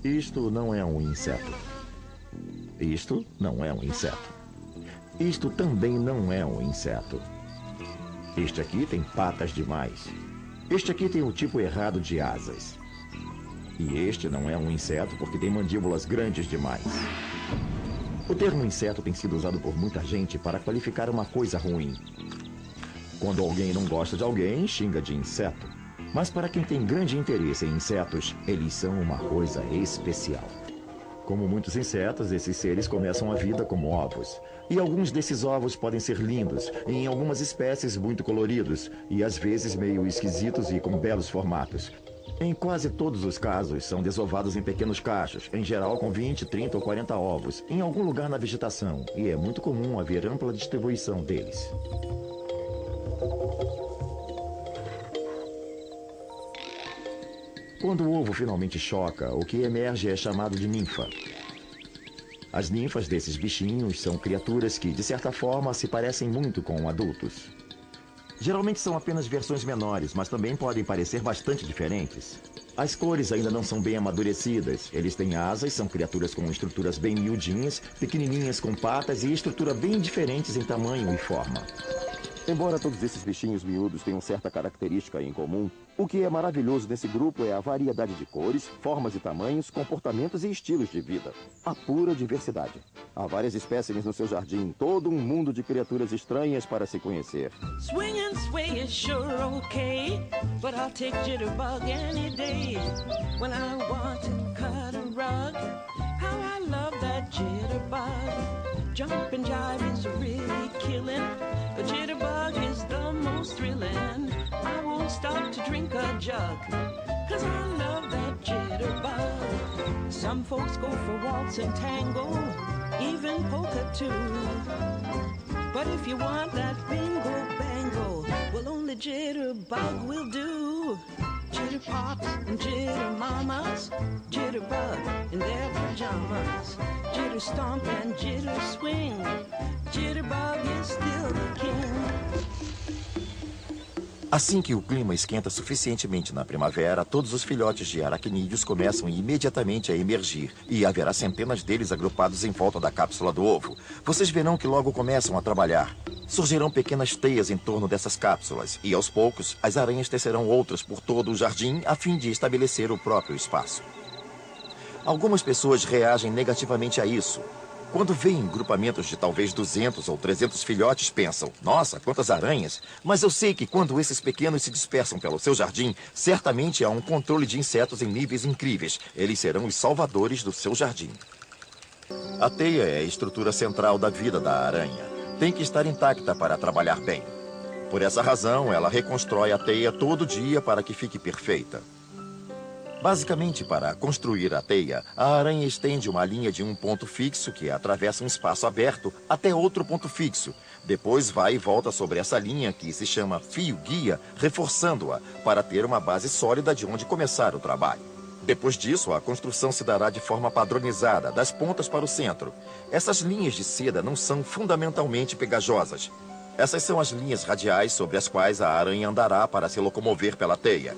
Isto não é um inseto. Isto não é um inseto. Isto também não é um inseto. Este aqui tem patas demais. Este aqui tem o tipo errado de asas. E este não é um inseto porque tem mandíbulas grandes demais. O termo inseto tem sido usado por muita gente para qualificar uma coisa ruim. Quando alguém não gosta de alguém, xinga de inseto. Mas para quem tem grande interesse em insetos, eles são uma coisa especial. Como muitos insetos, esses seres começam a vida como ovos. E alguns desses ovos podem ser lindos, e em algumas espécies muito coloridos, e às vezes meio esquisitos e com belos formatos. Em quase todos os casos, são desovados em pequenos cachos, em geral com 20, 30 ou 40 ovos, em algum lugar na vegetação, e é muito comum haver ampla distribuição deles. Quando o ovo finalmente choca, o que emerge é chamado de ninfa. As ninfas desses bichinhos são criaturas que, de certa forma, se parecem muito com adultos. Geralmente são apenas versões menores, mas também podem parecer bastante diferentes. As cores ainda não são bem amadurecidas. Eles têm asas, são criaturas com estruturas bem miudinhas, pequenininhas com patas e estrutura bem diferentes em tamanho e forma. Embora todos esses bichinhos miúdos tenham certa característica em comum, o que é maravilhoso nesse grupo é a variedade de cores, formas e tamanhos, comportamentos e estilos de vida. A pura diversidade. Há várias espécies no seu jardim, todo um mundo de criaturas estranhas para se conhecer. Swing and sway is sure okay, but I'll take jitterbug any day. When I want to cut a rug, how I love that jitterbug. Jump and jive is really killing. A jitterbug is the most thrilling. I won't stop to drink a jug, 'cause I love that jitterbug. Some folks go for waltz and tango, even polka too. But if you want that bingo bango, well, only jitterbug will do. Jitter pops and jitter mamas, jitterbug in their pajamas. Jitter stomp and jitter swing, jitterbug is still the king. Assim que o clima esquenta suficientemente na primavera, todos os filhotes de aracnídeos começam imediatamente a emergir e haverá centenas deles agrupados em volta da cápsula do ovo. Vocês verão que logo começam a trabalhar. Surgirão pequenas teias em torno dessas cápsulas e, aos poucos, as aranhas tecerão outras por todo o jardim a fim de estabelecer o próprio espaço. Algumas pessoas reagem negativamente a isso. Quando veem grupamentos de talvez 200 ou 300 filhotes, pensam, nossa, quantas aranhas! Mas eu sei que quando esses pequenos se dispersam pelo seu jardim, certamente há um controle de insetos em níveis incríveis. Eles serão os salvadores do seu jardim. A teia é a estrutura central da vida da aranha. Tem que estar intacta para trabalhar bem. Por essa razão, ela reconstrói a teia todo dia para que fique perfeita. Basicamente, para construir a teia, a aranha estende uma linha de um ponto fixo que atravessa um espaço aberto até outro ponto fixo. Depois vai e volta sobre essa linha, que se chama fio-guia, reforçando-a para ter uma base sólida de onde começar o trabalho. Depois disso, a construção se dará de forma padronizada, das pontas para o centro. Essas linhas de seda não são fundamentalmente pegajosas. Essas são as linhas radiais sobre as quais a aranha andará para se locomover pela teia.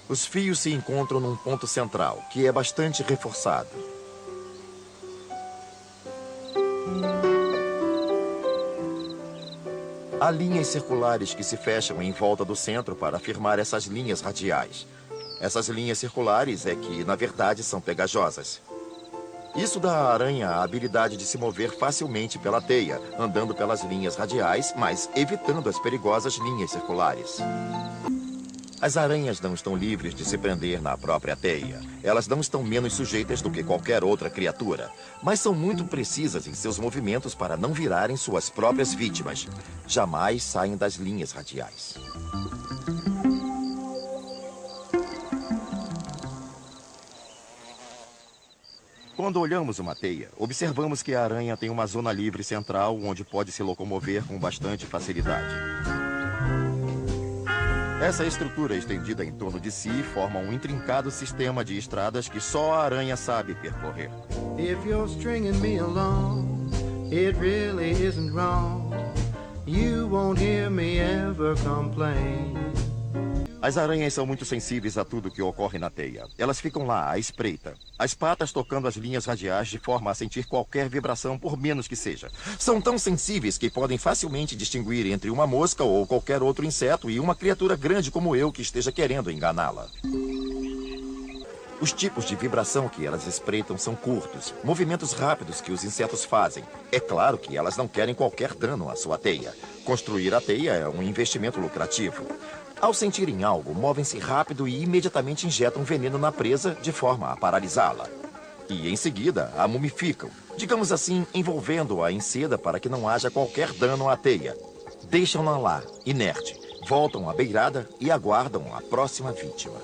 Os fios se encontram num ponto central, que é bastante reforçado. Há linhas circulares que se fecham em volta do centro para firmar essas linhas radiais. Essas linhas circulares é que, na verdade, são pegajosas. Isso dá à aranha a habilidade de se mover facilmente pela teia, andando pelas linhas radiais, mas evitando as perigosas linhas circulares. As aranhas não estão livres de se prender na própria teia. Elas não estão menos sujeitas do que qualquer outra criatura, mas são muito precisas em seus movimentos para não virarem suas próprias vítimas. Jamais saem das linhas radiais. Quando olhamos uma teia, observamos que a aranha tem uma zona livre central onde pode se locomover com bastante facilidade. Essa estrutura estendida em torno de si forma um intrincado sistema de estradas que só a aranha sabe percorrer. If you're stringing me along, it really isn't wrong. You won't hear me ever complain. As aranhas são muito sensíveis a tudo que ocorre na teia. Elas ficam lá, à espreita. As patas tocando as linhas radiais de forma a sentir qualquer vibração, por menos que seja. São tão sensíveis que podem facilmente distinguir entre uma mosca ou qualquer outro inseto e uma criatura grande como eu que esteja querendo enganá-la. Os tipos de vibração que elas espreitam são curtos, movimentos rápidos que os insetos fazem. É claro que elas não querem qualquer dano à sua teia. Construir a teia é um investimento lucrativo. Ao sentirem algo, movem-se rápido e imediatamente injetam veneno na presa de forma a paralisá-la. E em seguida a mumificam, digamos assim, envolvendo-a em seda para que não haja qualquer dano à teia. Deixam-na lá, inerte, voltam à beirada e aguardam a próxima vítima.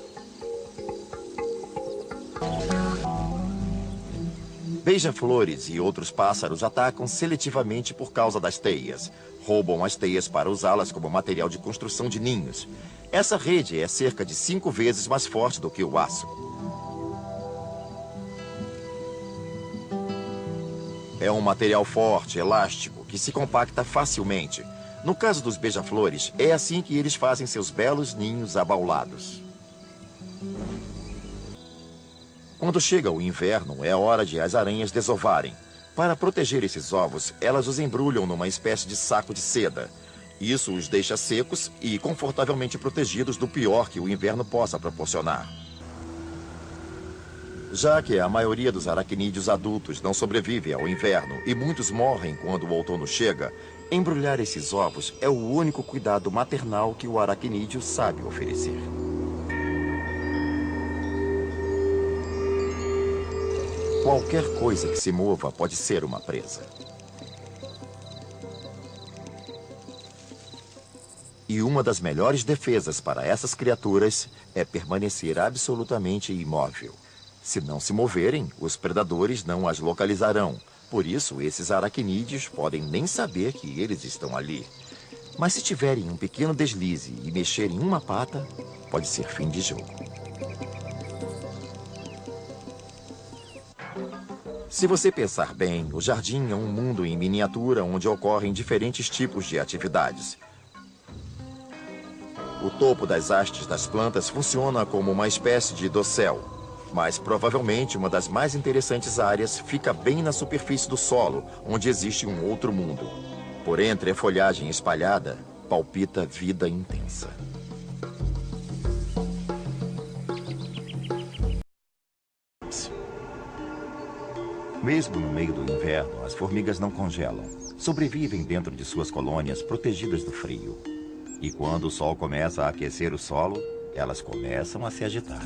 Beija-flores e outros pássaros atacam seletivamente por causa das teias. Roubam as teias para usá-las como material de construção de ninhos. Essa rede é cerca de 5 vezes mais forte do que o aço. É um material forte, elástico, que se compacta facilmente. No caso dos beija-flores, é assim que eles fazem seus belos ninhos abaulados. Quando chega o inverno, é hora de as aranhas desovarem. Para proteger esses ovos, elas os embrulham numa espécie de saco de seda. Isso os deixa secos e confortavelmente protegidos do pior que o inverno possa proporcionar. Já que a maioria dos aracnídeos adultos não sobrevive ao inverno e muitos morrem quando o outono chega, embrulhar esses ovos é o único cuidado maternal que o aracnídeo sabe oferecer. Qualquer coisa que se mova pode ser uma presa. E uma das melhores defesas para essas criaturas é permanecer absolutamente imóvel. Se não se moverem, os predadores não as localizarão. Por isso, esses aracnídeos podem nem saber que eles estão ali. Mas se tiverem um pequeno deslize e mexerem uma pata, pode ser fim de jogo. Se você pensar bem, o jardim é um mundo em miniatura onde ocorrem diferentes tipos de atividades. O topo das hastes das plantas funciona como uma espécie de dossel, mas provavelmente uma das mais interessantes áreas fica bem na superfície do solo, onde existe um outro mundo. Por entre a folhagem espalhada, palpita vida intensa. Mesmo no meio do inverno, as formigas não congelam. Sobrevivem dentro de suas colônias protegidas do frio. E quando o sol começa a aquecer o solo, elas começam a se agitar.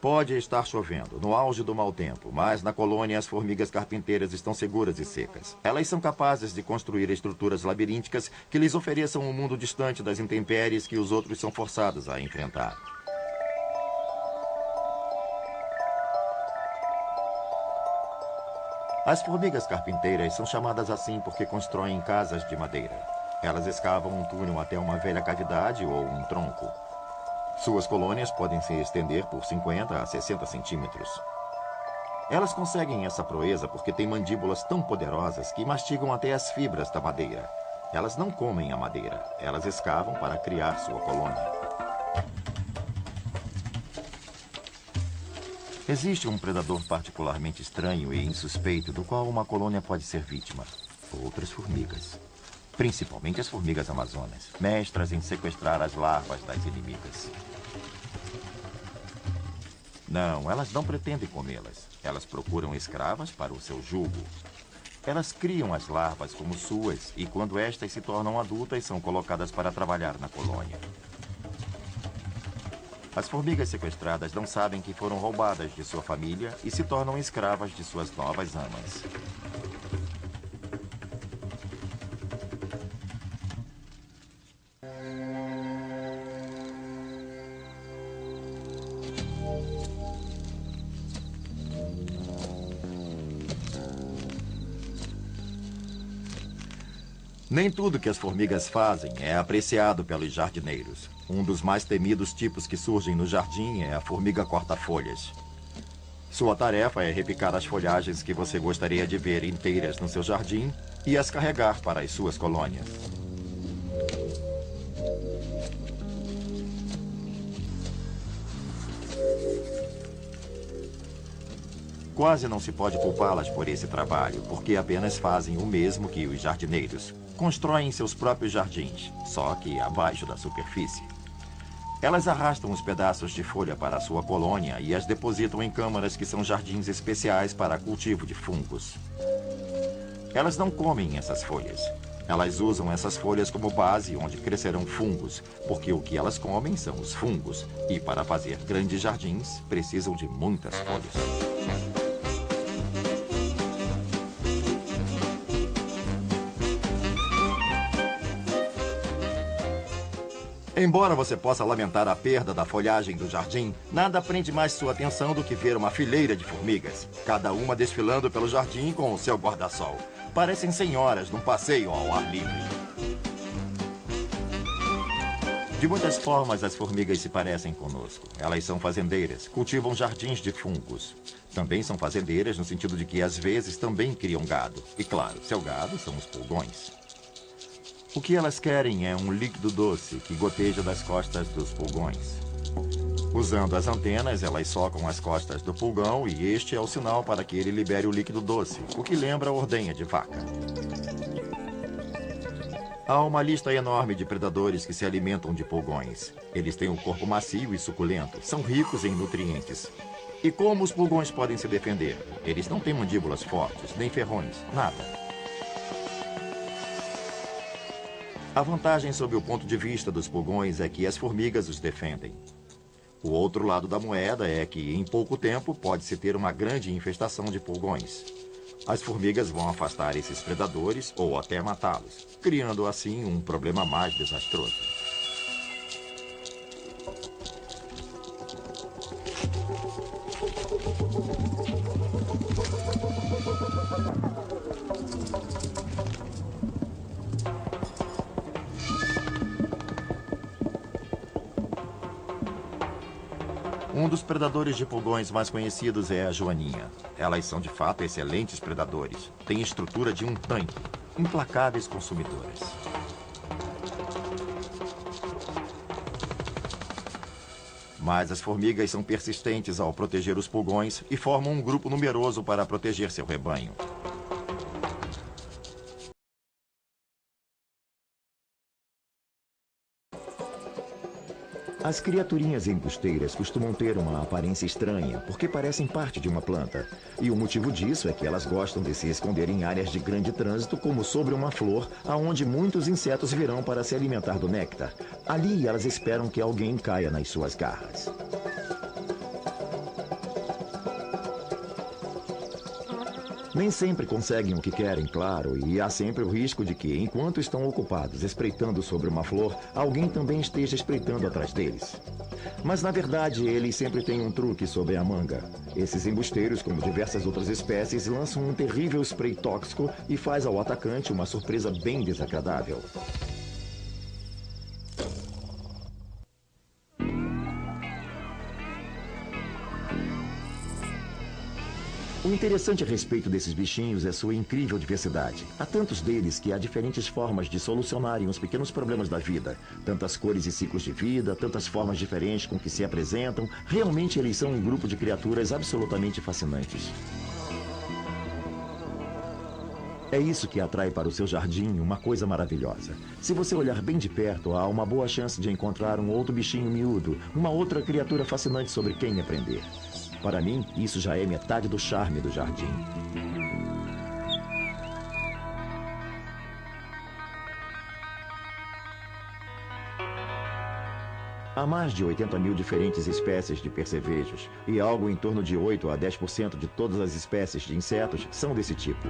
Pode estar chovendo, no auge do mau tempo, mas na colônia as formigas carpinteiras estão seguras e secas. Elas são capazes de construir estruturas labirínticas que lhes ofereçam um mundo distante das intempéries que os outros são forçados a enfrentar. As formigas carpinteiras são chamadas assim porque constroem casas de madeira. Elas escavam um túnel até uma velha cavidade ou um tronco. Suas colônias podem se estender por 50 a 60 centímetros. Elas conseguem essa proeza porque têm mandíbulas tão poderosas que mastigam até as fibras da madeira. Elas não comem a madeira, elas escavam para criar sua colônia. Existe um predador particularmente estranho e insuspeito do qual uma colônia pode ser vítima. Outras formigas. Principalmente as formigas amazonas, mestras em sequestrar as larvas das inimigas. Não, elas não pretendem comê-las. Elas procuram escravas para o seu jugo. Elas criam as larvas como suas e quando estas se tornam adultas são colocadas para trabalhar na colônia. As formigas sequestradas não sabem que foram roubadas de sua família e se tornam escravas de suas novas amas. Nem tudo que as formigas fazem é apreciado pelos jardineiros. Um dos mais temidos tipos que surgem no jardim é a formiga corta-folhas. Sua tarefa é repicar as folhagens que você gostaria de ver inteiras no seu jardim e as carregar para as suas colônias. Quase não se pode culpá-las por esse trabalho, porque apenas fazem o mesmo que os jardineiros. Constroem seus próprios jardins, só que abaixo da superfície. Elas arrastam os pedaços de folha para a sua colônia e as depositam em câmaras que são jardins especiais para cultivo de fungos. Elas não comem essas folhas. Elas usam essas folhas como base onde crescerão fungos, porque o que elas comem são os fungos. E para fazer grandes jardins, precisam de muitas folhas. Embora você possa lamentar a perda da folhagem do jardim, nada prende mais sua atenção do que ver uma fileira de formigas, cada uma desfilando pelo jardim com o seu guarda-sol. Parecem senhoras num passeio ao ar livre. De muitas formas, as formigas se parecem conosco. Elas são fazendeiras, cultivam jardins de fungos. Também são fazendeiras no sentido de que, às vezes, também criam gado. E, claro, seu gado são os pulgões. O que elas querem é um líquido doce que goteja das costas dos pulgões. Usando as antenas, elas socam as costas do pulgão e este é o sinal para que ele libere o líquido doce, o que lembra a ordenha de vaca. Há uma lista enorme de predadores que se alimentam de pulgões. Eles têm um corpo macio e suculento, são ricos em nutrientes. E como os pulgões podem se defender? Eles não têm mandíbulas fortes, nem ferrões, nada. A vantagem sob o ponto de vista dos pulgões é que as formigas os defendem. O outro lado da moeda é que, em pouco tempo, pode-se ter uma grande infestação de pulgões. As formigas vão afastar esses predadores ou até matá-los, criando assim um problema mais desastroso. Um dos predadores de pulgões mais conhecidos é a joaninha. Elas são de fato excelentes predadores. Têm estrutura de um tanque. Implacáveis consumidoras. Mas as formigas são persistentes ao proteger os pulgões e formam um grupo numeroso para proteger seu rebanho. As criaturinhas embusteiras costumam ter uma aparência estranha, porque parecem parte de uma planta. E o motivo disso é que elas gostam de se esconder em áreas de grande trânsito, como sobre uma flor, aonde muitos insetos virão para se alimentar do néctar. Ali elas esperam que alguém caia nas suas garras. Nem sempre conseguem o que querem, claro, e há sempre o risco de que, enquanto estão ocupados espreitando sobre uma flor, alguém também esteja espreitando atrás deles. Mas, na verdade, eles sempre têm um truque sob a manga. Esses embusteiros, como diversas outras espécies, lançam um terrível spray tóxico e faz ao atacante uma surpresa bem desagradável. O interessante a respeito desses bichinhos é sua incrível diversidade. Há tantos deles que há diferentes formas de solucionarem os pequenos problemas da vida. Tantas cores e ciclos de vida, tantas formas diferentes com que se apresentam. Realmente eles são um grupo de criaturas absolutamente fascinantes. É isso que atrai para o seu jardim uma coisa maravilhosa. Se você olhar bem de perto, há uma boa chance de encontrar um outro bichinho miúdo, uma outra criatura fascinante sobre quem aprender. Para mim, isso já é metade do charme do jardim. Há mais de 80 mil diferentes espécies de percevejos, e algo em torno de 8 a 10% de todas as espécies de insetos são desse tipo.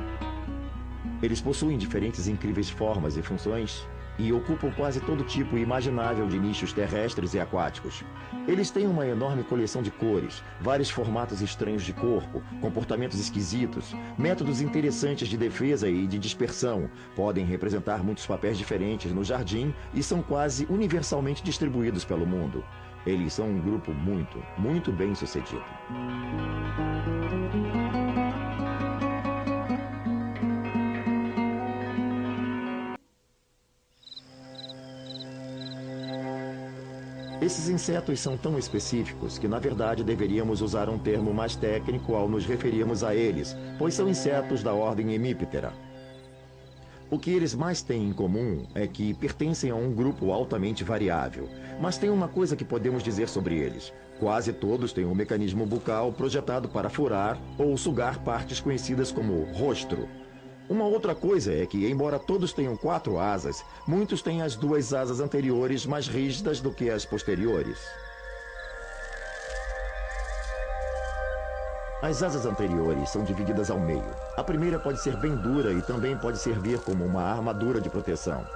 Eles possuem diferentes incríveis formas e funções, e ocupam quase todo tipo imaginável de nichos terrestres e aquáticos. Eles têm uma enorme coleção de cores, vários formatos estranhos de corpo, comportamentos esquisitos, métodos interessantes de defesa e de dispersão, podem representar muitos papéis diferentes no jardim e são quase universalmente distribuídos pelo mundo. Eles são um grupo muito bem sucedido. Esses insetos são tão específicos que, na verdade, deveríamos usar um termo mais técnico ao nos referirmos a eles, pois são insetos da ordem Hemiptera. O que eles mais têm em comum é que pertencem a um grupo altamente variável. Mas tem uma coisa que podemos dizer sobre eles. Quase todos têm um mecanismo bucal projetado para furar ou sugar partes conhecidas como rostro. Uma outra coisa é que, embora todos tenham 4 asas, muitos têm as 2 asas anteriores mais rígidas do que as posteriores. As asas anteriores são divididas ao meio. A primeira pode ser bem dura e também pode servir como uma armadura de proteção.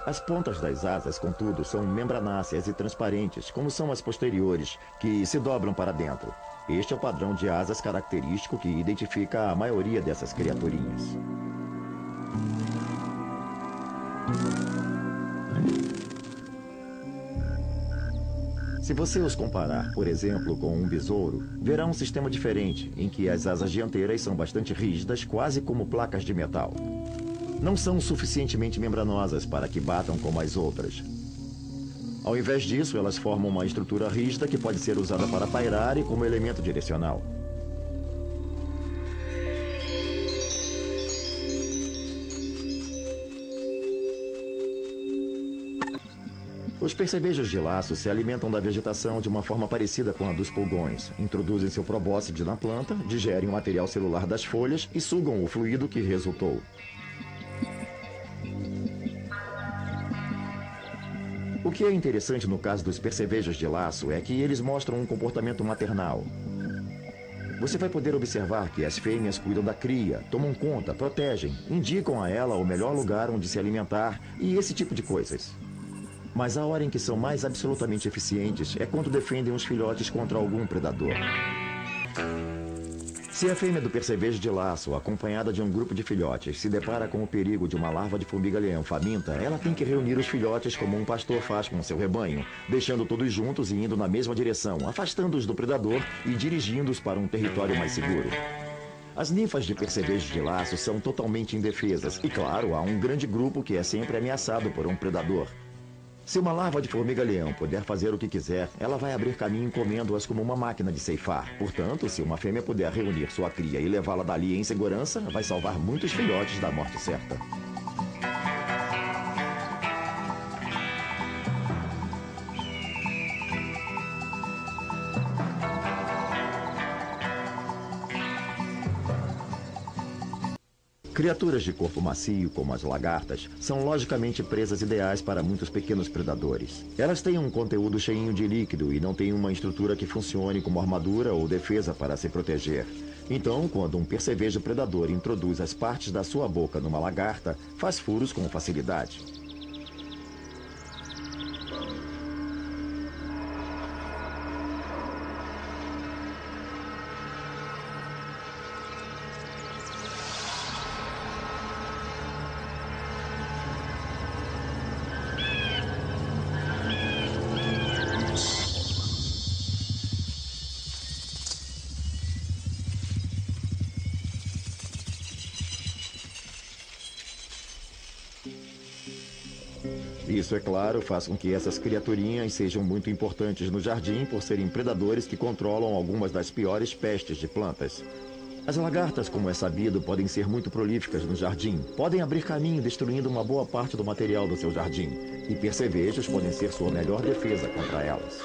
As pontas das asas, contudo, são membranáceas e transparentes, como são as posteriores, que se dobram para dentro. Este é o padrão de asas característico que identifica a maioria dessas criaturinhas. Se você os comparar, por exemplo, com um besouro, verá um sistema diferente, em que as asas dianteiras são bastante rígidas, quase como placas de metal. Não são suficientemente membranosas para que batam como as outras. Ao invés disso, elas formam uma estrutura rígida que pode ser usada para pairar e como elemento direcional. Os percevejos de laço se alimentam da vegetação de uma forma parecida com a dos pulgões. Introduzem seu probóscide na planta, digerem o material celular das folhas e sugam o fluido que resultou. O que é interessante no caso dos percevejos de laço é que eles mostram um comportamento maternal. Você vai poder observar que as fêmeas cuidam da cria, tomam conta, protegem, indicam a ela o melhor lugar onde se alimentar e esse tipo de coisas. Mas a hora em que são mais absolutamente eficientes é quando defendem os filhotes contra algum predador. Se a fêmea do percevejo de laço, acompanhada de um grupo de filhotes, se depara com o perigo de uma larva de formiga-leão faminta, ela tem que reunir os filhotes como um pastor faz com seu rebanho, deixando todos juntos e indo na mesma direção, afastando-os do predador e dirigindo-os para um território mais seguro. As ninfas de percevejo de laço são totalmente indefesas e, claro, há um grande grupo que é sempre ameaçado por um predador. Se uma larva de formiga-leão puder fazer o que quiser, ela vai abrir caminho comendo-as como uma máquina de ceifar. Portanto, se uma fêmea puder reunir sua cria e levá-la dali em segurança, vai salvar muitos filhotes da morte certa. Criaturas de corpo macio, como as lagartas, são logicamente presas ideais para muitos pequenos predadores. Elas têm um conteúdo cheinho de líquido e não têm uma estrutura que funcione como armadura ou defesa para se proteger. Então, quando um percevejo predador introduz as partes da sua boca numa lagarta, faz furos com facilidade. Isso, é claro, faz com que essas criaturinhas sejam muito importantes no jardim por serem predadores que controlam algumas das piores pestes de plantas. As lagartas, como é sabido, podem ser muito prolíficas no jardim. Podem abrir caminho destruindo uma boa parte do material do seu jardim. E percevejos podem ser sua melhor defesa contra elas.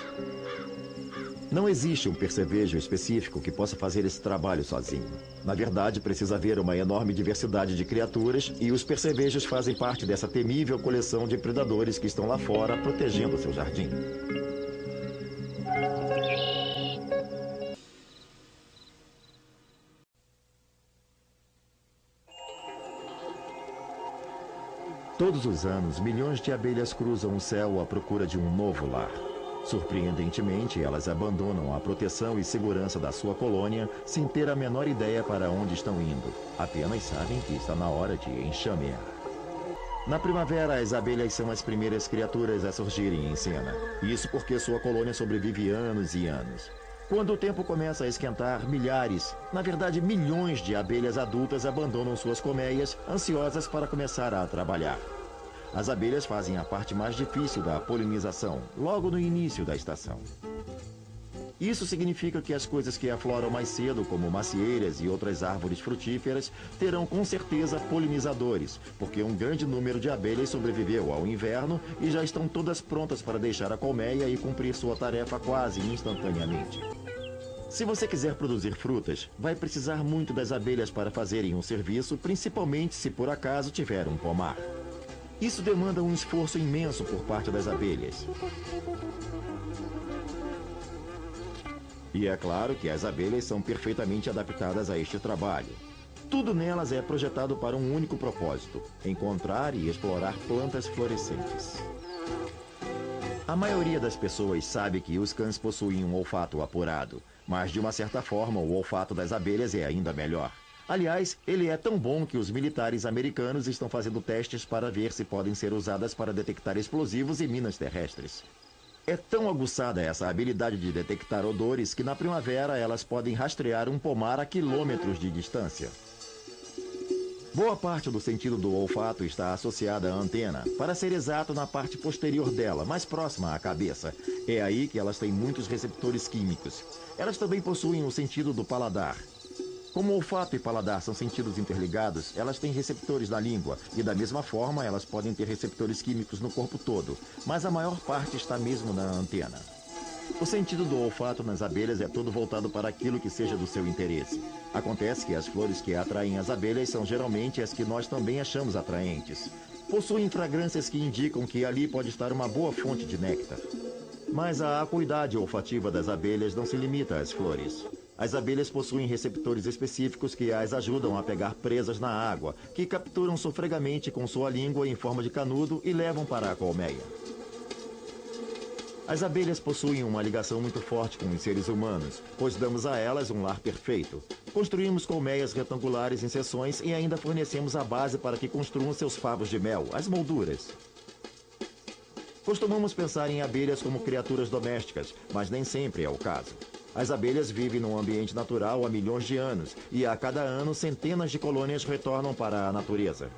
Não existe um percevejo específico que possa fazer esse trabalho sozinho. Na verdade, precisa haver uma enorme diversidade de criaturas e os percevejos fazem parte dessa temível coleção de predadores que estão lá fora protegendo seu jardim. Todos os anos, milhões de abelhas cruzam o céu à procura de um novo lar. Surpreendentemente, elas abandonam a proteção e segurança da sua colônia sem ter a menor ideia para onde estão indo. Apenas sabem que está na hora de enxamear. Na primavera, as abelhas são as primeiras criaturas a surgirem em cena. Isso porque sua colônia sobrevive anos e anos. Quando o tempo começa a esquentar, milhares, na verdade milhões de abelhas adultas abandonam suas colmeias, ansiosas para começar a trabalhar. As abelhas fazem a parte mais difícil da polinização, logo no início da estação. Isso significa que as coisas que afloram mais cedo, como macieiras e outras árvores frutíferas, terão com certeza polinizadores, porque um grande número de abelhas sobreviveu ao inverno e já estão todas prontas para deixar a colmeia e cumprir sua tarefa quase instantaneamente. Se você quiser produzir frutas, vai precisar muito das abelhas para fazerem um serviço, principalmente se por acaso tiver um pomar. Isso demanda um esforço imenso por parte das abelhas. E é claro que as abelhas são perfeitamente adaptadas a este trabalho. Tudo nelas é projetado para um único propósito: encontrar e explorar plantas florescentes. A maioria das pessoas sabe que os cães possuem um olfato apurado, mas de uma certa forma o olfato das abelhas é ainda melhor. Aliás, ele é tão bom que os militares americanos estão fazendo testes para ver se podem ser usadas para detectar explosivos e minas terrestres. É tão aguçada essa habilidade de detectar odores que na primavera elas podem rastrear um pomar a quilômetros de distância. Boa parte do sentido do olfato está associada à antena, para ser exato na parte posterior dela, mais próxima à cabeça. É aí que elas têm muitos receptores químicos. Elas também possuem o sentido do paladar. Como olfato e paladar são sentidos interligados, elas têm receptores na língua e, da mesma forma, elas podem ter receptores químicos no corpo todo, mas a maior parte está mesmo na antena. O sentido do olfato nas abelhas é todo voltado para aquilo que seja do seu interesse. Acontece que as flores que atraem as abelhas são geralmente as que nós também achamos atraentes. Possuem fragrâncias que indicam que ali pode estar uma boa fonte de néctar. Mas a acuidade olfativa das abelhas não se limita às flores. As abelhas possuem receptores específicos que as ajudam a pegar presas na água, que capturam sofregamente com sua língua em forma de canudo e levam para a colmeia. As abelhas possuem uma ligação muito forte com os seres humanos, pois damos a elas um lar perfeito. Construímos colmeias retangulares em seções e ainda fornecemos a base para que construam seus favos de mel, as molduras. Costumamos pensar em abelhas como criaturas domésticas, mas nem sempre é o caso. As abelhas vivem num ambiente natural há milhões de anos e a cada ano centenas de colônias retornam para a natureza.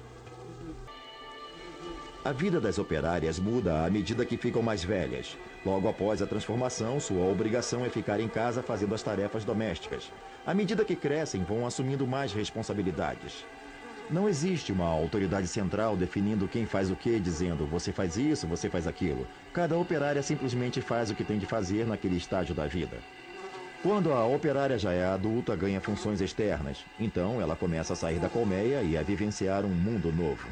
A vida das operárias muda à medida que ficam mais velhas. Logo após a transformação, sua obrigação é ficar em casa fazendo as tarefas domésticas. À medida que crescem, vão assumindo mais responsabilidades. Não existe uma autoridade central definindo quem faz o que, dizendo você faz isso, você faz aquilo. Cada operária simplesmente faz o que tem de fazer naquele estágio da vida. Quando a operária já é adulta, ganha funções externas. Então, ela começa a sair da colmeia e a vivenciar um mundo novo.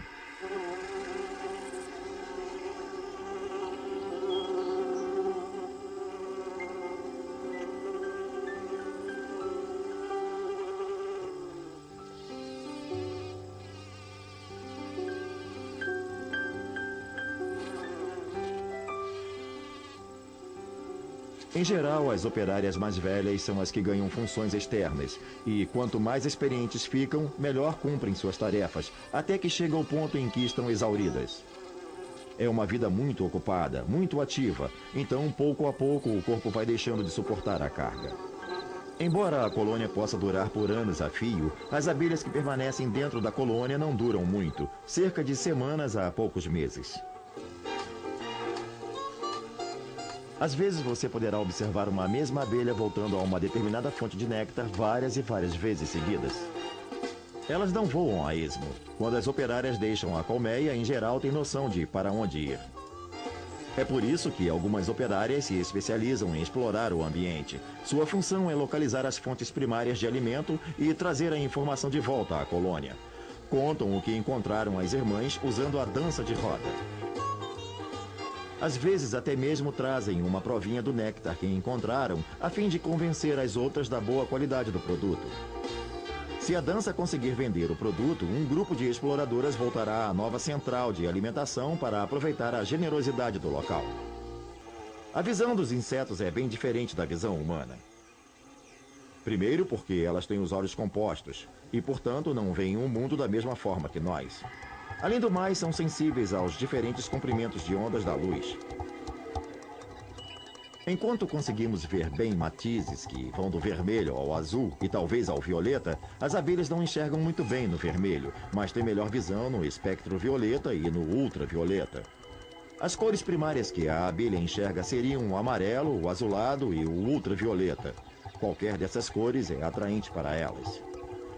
Em geral, as operárias mais velhas são as que ganham funções externas, e quanto mais experientes ficam, melhor cumprem suas tarefas, até que chega ao ponto em que estão exauridas. É uma vida muito ocupada, muito ativa, então pouco a pouco o corpo vai deixando de suportar a carga. Embora a colônia possa durar por anos a fio, as abelhas que permanecem dentro da colônia não duram muito, cerca de semanas a poucos meses. Às vezes você poderá observar uma mesma abelha voltando a uma determinada fonte de néctar várias e várias vezes seguidas. Elas não voam a esmo. Quando as operárias deixam a colmeia, em geral têm noção de para onde ir. É por isso que algumas operárias se especializam em explorar o ambiente. Sua função é localizar as fontes primárias de alimento e trazer a informação de volta à colônia. Contam o que encontraram as irmãs usando a dança de roda. Às vezes até mesmo trazem uma provinha do néctar que encontraram, a fim de convencer as outras da boa qualidade do produto. Se a dança conseguir vender o produto, um grupo de exploradoras voltará à nova central de alimentação para aproveitar a generosidade do local. A visão dos insetos é bem diferente da visão humana. Primeiro porque elas têm os olhos compostos e, portanto, não veem o mundo da mesma forma que nós. Além do mais, são sensíveis aos diferentes comprimentos de ondas da luz. Enquanto conseguimos ver bem matizes que vão do vermelho ao azul e talvez ao violeta, as abelhas não enxergam muito bem no vermelho, mas têm melhor visão no espectro violeta e no ultravioleta. As cores primárias que a abelha enxerga seriam o amarelo, o azulado e o ultravioleta. Qualquer dessas cores é atraente para elas.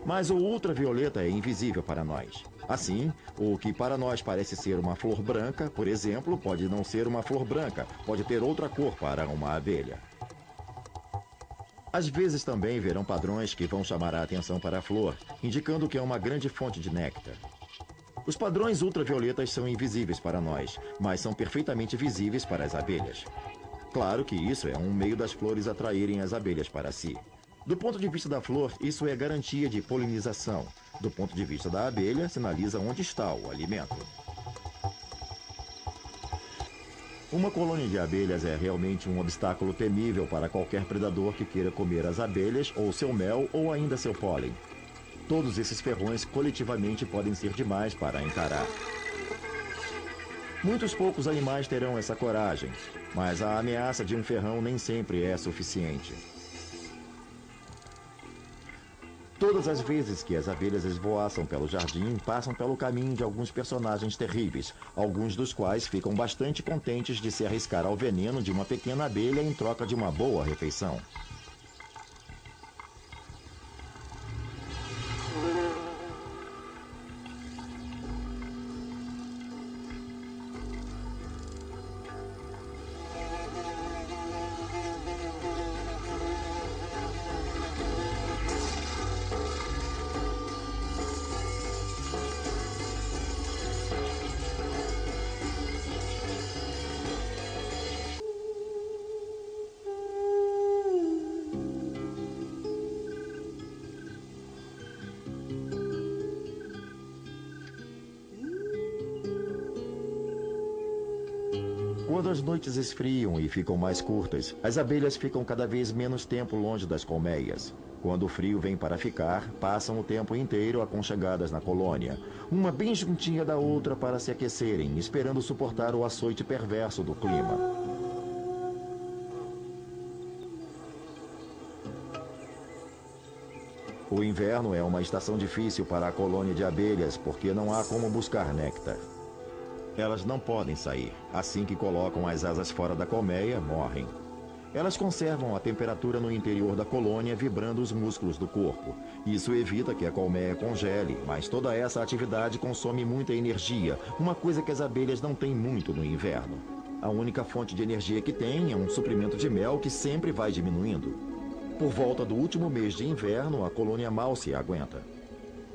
Mas o ultravioleta é invisível para nós. Assim, o que para nós parece ser uma flor branca, por exemplo, pode não ser uma flor branca, pode ter outra cor para uma abelha. Às vezes também verão padrões que vão chamar a atenção para a flor, indicando que é uma grande fonte de néctar. Os padrões ultravioletas são invisíveis para nós, mas são perfeitamente visíveis para as abelhas. Claro que isso é um meio das flores atraírem as abelhas para si. Do ponto de vista da flor, isso é garantia de polinização. Do ponto de vista da abelha, sinaliza onde está o alimento. Uma colônia de abelhas é realmente um obstáculo temível para qualquer predador que queira comer as abelhas, ou seu mel, ou ainda seu pólen. Todos esses ferrões coletivamente podem ser demais para encarar. Muitos poucos animais terão essa coragem, mas a ameaça de um ferrão nem sempre é suficiente. Todas as vezes que as abelhas esvoaçam pelo jardim, passam pelo caminho de alguns personagens terríveis, alguns dos quais ficam bastante contentes de se arriscar ao veneno de uma pequena abelha em troca de uma boa refeição. Quando as noites esfriam e ficam mais curtas, as abelhas ficam cada vez menos tempo longe das colmeias. Quando o frio vem para ficar, passam o tempo inteiro aconchegadas na colônia, uma bem juntinha da outra para se aquecerem, esperando suportar o açoite perverso do clima. O inverno é uma estação difícil para a colônia de abelhas, porque não há como buscar néctar. Elas não podem sair. Assim que colocam as asas fora da colmeia, morrem. Elas conservam a temperatura no interior da colônia, vibrando os músculos do corpo. Isso evita que a colmeia congele, mas toda essa atividade consome muita energia, uma coisa que as abelhas não têm muito no inverno. A única fonte de energia que têm é um suprimento de mel que sempre vai diminuindo. Por volta do último mês de inverno, a colônia mal se aguenta.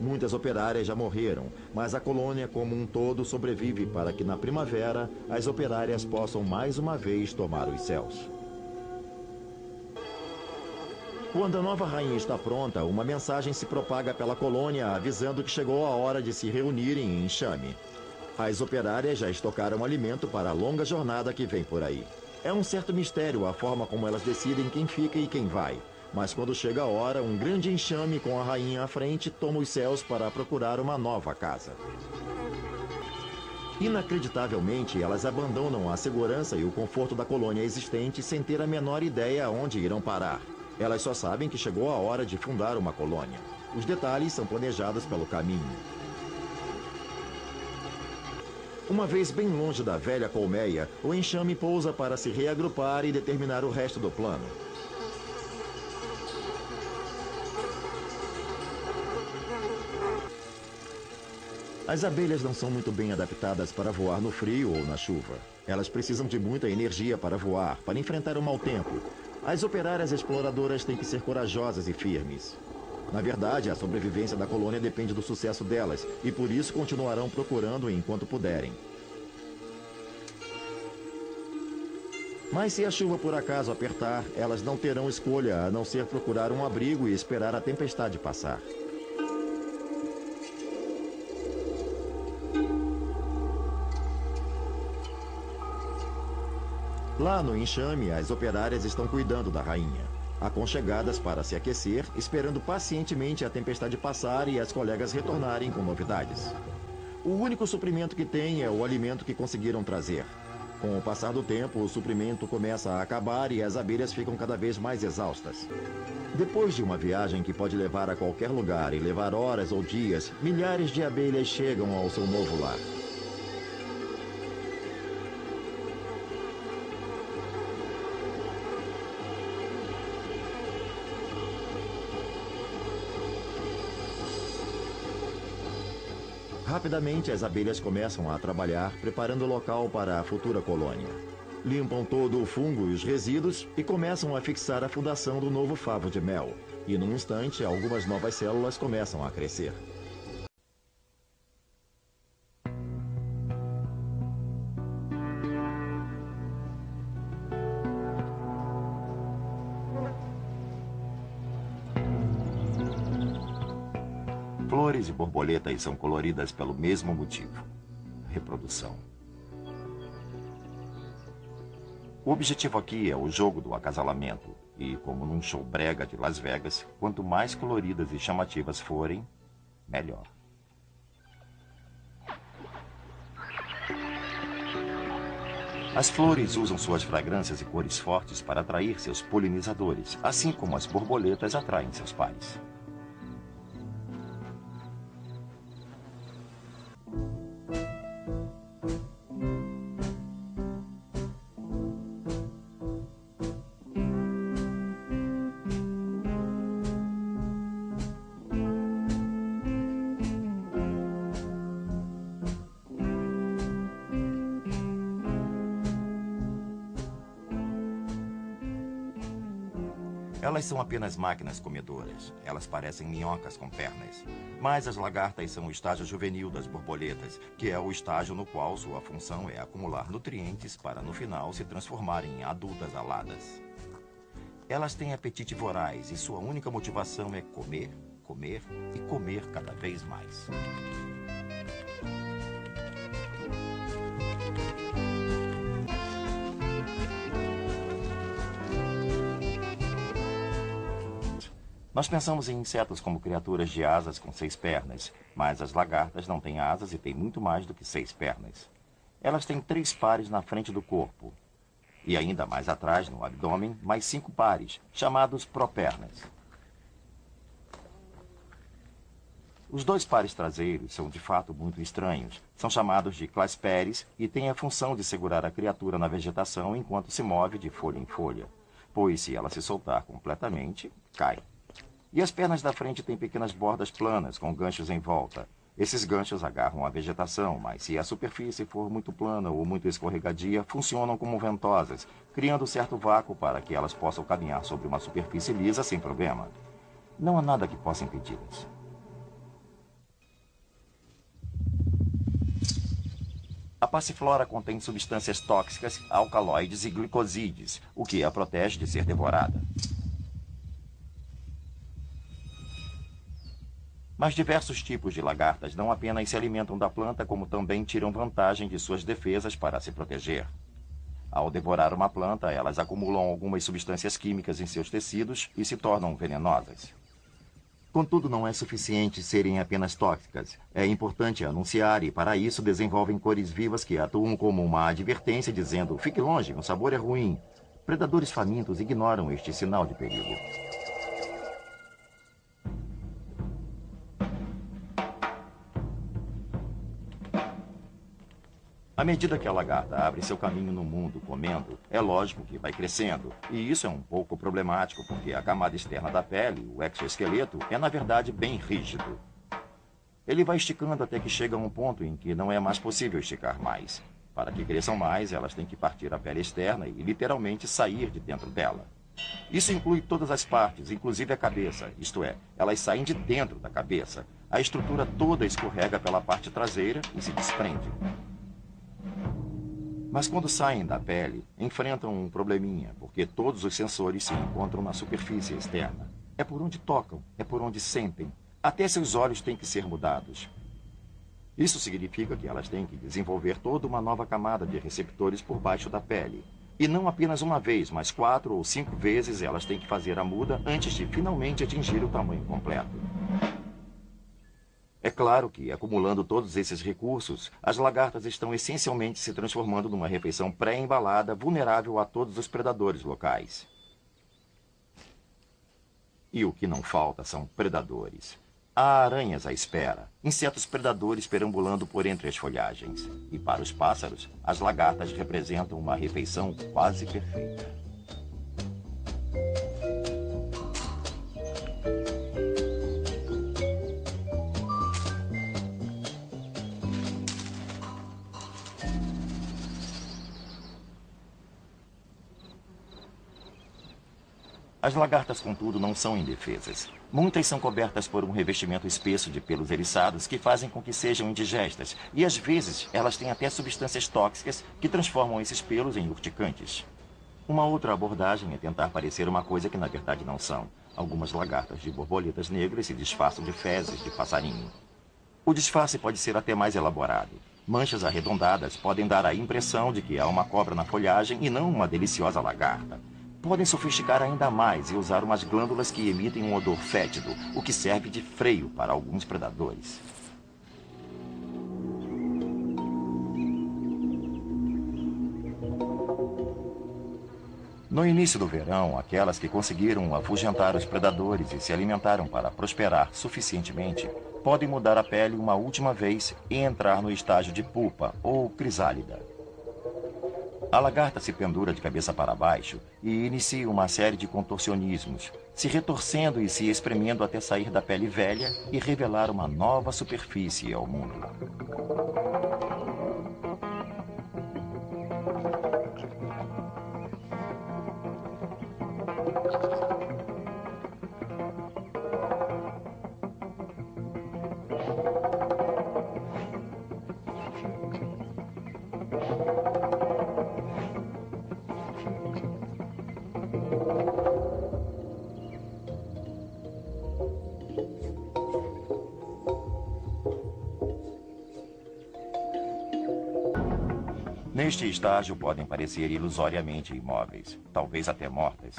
Muitas operárias já morreram, mas a colônia como um todo sobrevive para que na primavera as operárias possam mais uma vez tomar os céus. Quando a nova rainha está pronta, uma mensagem se propaga pela colônia avisando que chegou a hora de se reunirem em enxame. As operárias já estocaram alimento para a longa jornada que vem por aí. É um certo mistério a forma como elas decidem quem fica e quem vai. Mas quando chega a hora, um grande enxame com a rainha à frente toma os céus para procurar uma nova casa. Inacreditavelmente, elas abandonam a segurança e o conforto da colônia existente sem ter a menor ideia aonde irão parar. Elas só sabem que chegou a hora de fundar uma colônia. Os detalhes são planejados pelo caminho. Uma vez bem longe da velha colmeia, o enxame pousa para se reagrupar e determinar o resto do plano. As abelhas não são muito bem adaptadas para voar no frio ou na chuva. Elas precisam de muita energia para voar, para enfrentar o mau tempo. As operárias exploradoras têm que ser corajosas e firmes. Na verdade, a sobrevivência da colônia depende do sucesso delas, e por isso continuarão procurando enquanto puderem. Mas se a chuva por acaso apertar, elas não terão escolha a não ser procurar um abrigo e esperar a tempestade passar. Lá no enxame, as operárias estão cuidando da rainha, aconchegadas para se aquecer, esperando pacientemente a tempestade passar e as colegas retornarem com novidades. O único suprimento que têm é o alimento que conseguiram trazer. Com o passar do tempo, o suprimento começa a acabar e as abelhas ficam cada vez mais exaustas. Depois de uma viagem que pode levar a qualquer lugar e levar horas ou dias, milhares de abelhas chegam ao seu novo lar. Rapidamente, as abelhas começam a trabalhar, preparando o local para a futura colônia. Limpam todo o fungo e os resíduos e começam a fixar a fundação do novo favo de mel. E, num instante, algumas novas células começam a crescer. Flores e borboletas são coloridas pelo mesmo motivo: reprodução. O objetivo aqui é o jogo do acasalamento. E, como num show brega de Las Vegas, quanto mais coloridas e chamativas forem, melhor. As flores usam suas fragrâncias e cores fortes para atrair seus polinizadores, assim como as borboletas atraem seus pares. Elas são apenas máquinas comedoras. Elas parecem minhocas com pernas. Mas as lagartas são o estágio juvenil das borboletas, que é o estágio no qual sua função é acumular nutrientes para, no final, se transformarem em adultas aladas. Elas têm apetite voraz e sua única motivação é comer, comer e comer cada vez mais. Nós pensamos em insetos como criaturas de asas com 6 pernas, mas as lagartas não têm asas e têm muito mais do que 6 pernas. Elas têm 3 pares na frente do corpo e ainda mais atrás, no abdômen, mais 5 pares, chamados propernas. Os 2 pares traseiros são de fato muito estranhos. São chamados de clasperes e têm a função de segurar a criatura na vegetação enquanto se move de folha em folha, pois se ela se soltar completamente, cai. E as pernas da frente têm pequenas bordas planas com ganchos em volta. Esses ganchos agarram a vegetação, mas se a superfície for muito plana ou muito escorregadia, funcionam como ventosas, criando certo vácuo para que elas possam caminhar sobre uma superfície lisa sem problema. Não há nada que possa impedi-las. A passiflora contém substâncias tóxicas, alcaloides e glicosídeos, o que a protege de ser devorada. Mas diversos tipos de lagartas não apenas se alimentam da planta, como também tiram vantagem de suas defesas para se proteger. Ao devorar uma planta, elas acumulam algumas substâncias químicas em seus tecidos e se tornam venenosas. Contudo, não é suficiente serem apenas tóxicas. É importante anunciar e, para isso, desenvolvem cores vivas que atuam como uma advertência dizendo: fique longe, o sabor é ruim. Predadores famintos ignoram este sinal de perigo. À medida que a lagarta abre seu caminho no mundo comendo, é lógico que vai crescendo. E isso é um pouco problemático, porque a camada externa da pele, o exoesqueleto, é na verdade bem rígido. Ele vai esticando até que chega a um ponto em que não é mais possível esticar mais. Para que cresçam mais, elas têm que partir a pele externa e literalmente sair de dentro dela. Isso inclui todas as partes, inclusive a cabeça, isto é, elas saem de dentro da cabeça. A estrutura toda escorrega pela parte traseira e se desprende. Mas quando saem da pele, enfrentam um probleminha, porque todos os sensores se encontram na superfície externa. É por onde tocam, é por onde sentem. Até seus olhos têm que ser mudados. Isso significa que elas têm que desenvolver toda uma nova camada de receptores por baixo da pele. E não apenas uma vez, mas 4 ou 5 vezes elas têm que fazer a muda antes de finalmente atingir o tamanho completo. É claro que, acumulando todos esses recursos, as lagartas estão essencialmente se transformando numa refeição pré-embalada vulnerável a todos os predadores locais. E o que não falta são predadores. Há aranhas à espera, insetos predadores perambulando por entre as folhagens. E para os pássaros, as lagartas representam uma refeição quase perfeita. As lagartas, contudo, não são indefesas. Muitas são cobertas por um revestimento espesso de pelos eriçados que fazem com que sejam indigestas, e às vezes elas têm até substâncias tóxicas que transformam esses pelos em urticantes. Uma outra abordagem é tentar parecer uma coisa que na verdade não são. Algumas lagartas de borboletas negras se disfarçam de fezes de passarinho. O disfarce pode ser até mais elaborado. Manchas arredondadas podem dar a impressão de que há uma cobra na folhagem e não uma deliciosa lagarta. Podem sofisticar ainda mais e usar umas glândulas que emitem um odor fétido, o que serve de freio para alguns predadores. No início do verão, aquelas que conseguiram afugentar os predadores e se alimentaram para prosperar suficientemente, podem mudar a pele uma última vez e entrar no estágio de pupa ou crisálida. A lagarta se pendura de cabeça para baixo e inicia uma série de contorcionismos, se retorcendo e se espremendo até sair da pele velha e revelar uma nova superfície ao mundo. Neste estágio podem parecer ilusoriamente imóveis, talvez até mortas,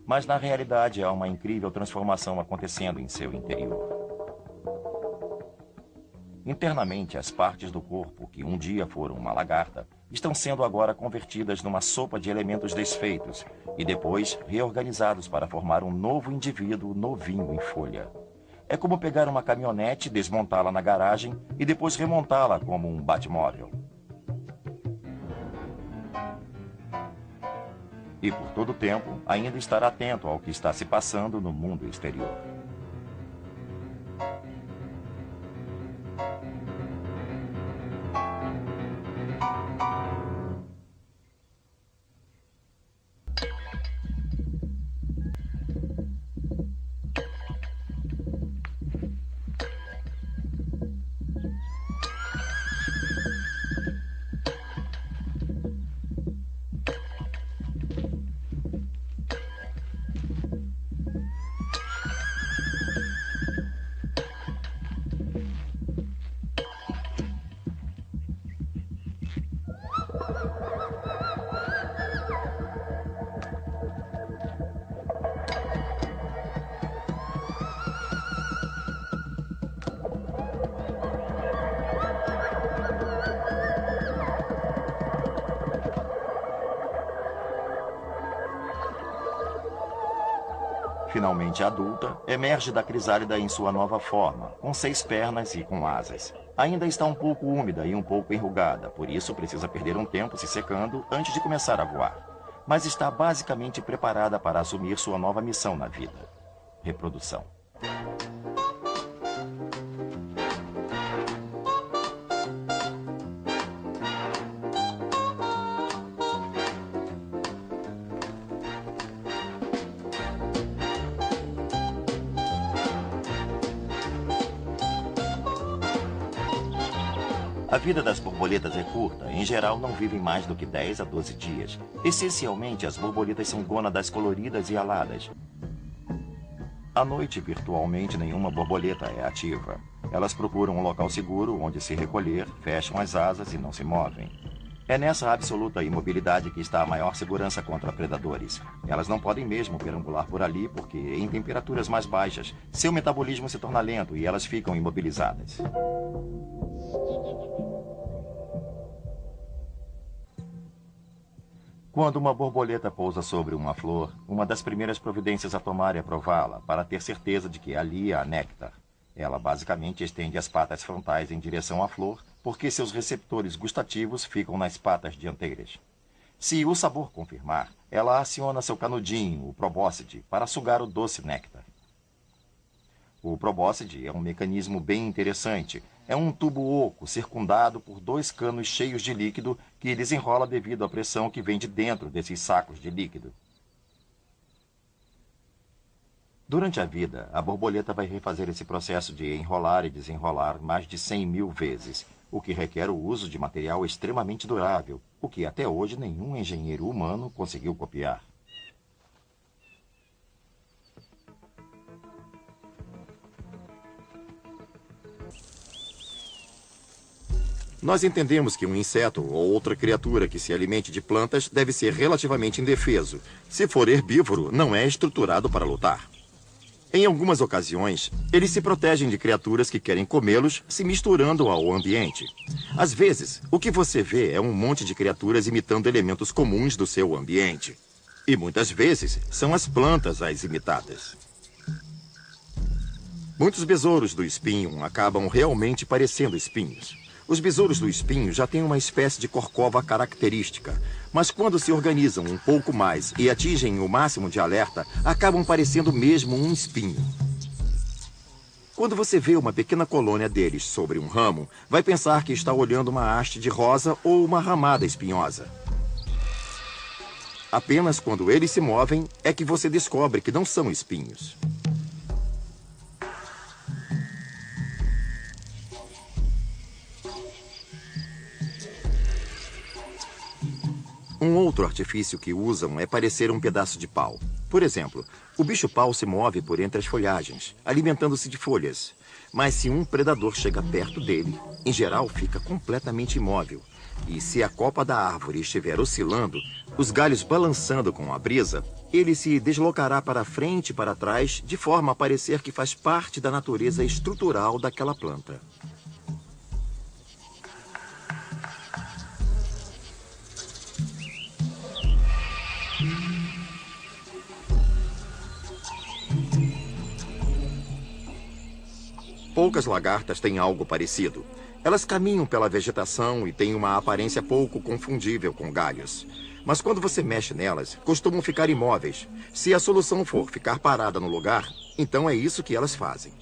mas na realidade há uma incrível transformação acontecendo em seu interior. Internamente, as partes do corpo que um dia foram uma lagarta estão sendo agora convertidas numa sopa de elementos desfeitos e depois reorganizados para formar um novo indivíduo novinho em folha. É como pegar uma caminhonete, desmontá-la na garagem e depois remontá-la como um batmóvel. E por todo o tempo, ainda estar atento ao que está se passando no mundo exterior. Finalmente adulta, emerge da crisálida em sua nova forma, com 6 pernas e com asas. Ainda está um pouco úmida e um pouco enrugada, por isso precisa perder um tempo se secando antes de começar a voar. Mas está basicamente preparada para assumir sua nova missão na vida: reprodução. A vida das borboletas é curta, em geral não vivem mais do que 10 a 12 dias. Essencialmente, as borboletas são gônadas coloridas e aladas. À noite, virtualmente nenhuma borboleta é ativa. Elas procuram um local seguro onde se recolher, fecham as asas e não se movem. É nessa absoluta imobilidade que está a maior segurança contra predadores. Elas não podem mesmo perambular por ali porque, em temperaturas mais baixas, seu metabolismo se torna lento e elas ficam imobilizadas. Quando uma borboleta pousa sobre uma flor, uma das primeiras providências a tomar é prová-la, para ter certeza de que ali há néctar. Ela basicamente estende as patas frontais em direção à flor, porque seus receptores gustativos ficam nas patas dianteiras. Se o sabor confirmar, ela aciona seu canudinho, o probóscide, para sugar o doce néctar. O probóscide é um mecanismo bem interessante. É um tubo oco circundado por 2 canos cheios de líquido que desenrola devido à pressão que vem de dentro desses sacos de líquido. Durante a vida, a borboleta vai refazer esse processo de enrolar e desenrolar mais de 100.000 vezes, o que requer o uso de material extremamente durável, o que até hoje nenhum engenheiro humano conseguiu copiar. Nós entendemos que um inseto ou outra criatura que se alimente de plantas deve ser relativamente indefeso. Se for herbívoro, não é estruturado para lutar. Em algumas ocasiões, eles se protegem de criaturas que querem comê-los, se misturando ao ambiente. Às vezes, o que você vê é um monte de criaturas imitando elementos comuns do seu ambiente. E muitas vezes, são as plantas as imitadas. Muitos besouros do espinho acabam realmente parecendo espinhos. Os besouros do espinho já têm uma espécie de corcova característica, mas quando se organizam um pouco mais e atingem o máximo de alerta, acabam parecendo mesmo um espinho. Quando você vê uma pequena colônia deles sobre um ramo, vai pensar que está olhando uma haste de rosa ou uma ramada espinhosa. Apenas quando eles se movem é que você descobre que não são espinhos. Um outro artifício que usam é parecer um pedaço de pau. Por exemplo, o bicho-pau se move por entre as folhagens, alimentando-se de folhas. Mas se um predador chega perto dele, em geral fica completamente imóvel. E se a copa da árvore estiver oscilando, os galhos balançando com a brisa, ele se deslocará para frente e para trás, de forma a parecer que faz parte da natureza estrutural daquela planta. Poucas lagartas têm algo parecido. Elas caminham pela vegetação e têm uma aparência pouco confundível com galhos. Mas quando você mexe nelas, costumam ficar imóveis. Se a solução for ficar parada no lugar, então é isso que elas fazem.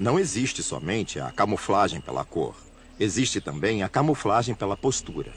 Não existe somente a camuflagem pela cor. Existe também a camuflagem pela postura.